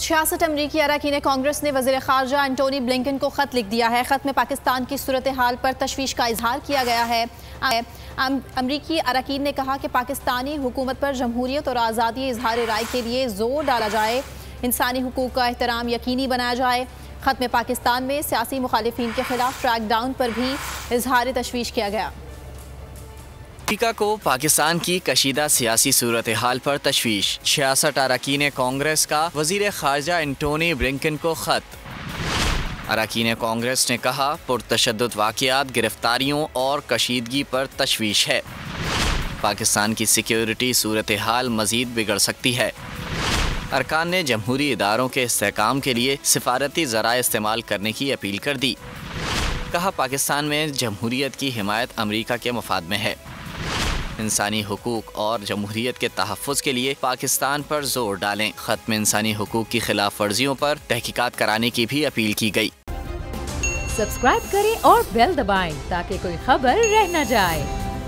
66 अमरीकी अरकान कांग्रेस ने वज़ीर ख़ारजा एंटोनी ब्लिंकन को ख़त लिख दिया है। ख़त में पाकिस्तान की सूरत हाल पर तशवीश का इजहार किया गया है। अमरीकी अरकान ने कहा कि पाकिस्तानी हुकूमत पर जमहूरियत और आज़ादी इजहार राय के लिए ज़ोर डाला जाए, इंसानी हुकूक का एहतराम यकीनी बनाया जाए। ख़त में पाकिस्तान में सियासी मुखालिफिन के खिलाफ क्रैकडाउन पर भी इजहार तशवीश किया गया। अमेरिका को पाकिस्तान की कशीदा सियासी सूरत हाल पर तशवीश। 66 अरकान कांग्रेस का वज़ीर ख़ारजा एंटोनी ब्लिंकन को ख़त। अरकान कांग्रेस ने कहा, पुरतशद्दुद वाक़यात, गिरफ्तारियों और कशीदगी पर तशवीश है। पाकिस्तान की सिक्योरिटी सूरत हाल मज़ीद बिगड़ सकती है। अरकान ने जमहूरी इदारों के इस्तेहकाम के लिए सिफारती ज़राए इस्तेमाल करने की अपील कर दी। कहा, पाकिस्तान में जमहूरियत की हिमायत अमेरिका के मफाद में है। इंसानी हुकूक और जमहूरियत के तहफ़्फ़ुज़ के लिए पाकिस्तान पर जोर डालें। ख़त में इंसानी हुकूक की खिलाफ वर्जियों पर तहकीकात कराने की भी अपील की गई। सब्सक्राइब करें और बेल दबाएं ताकि कोई खबर रह न जाए।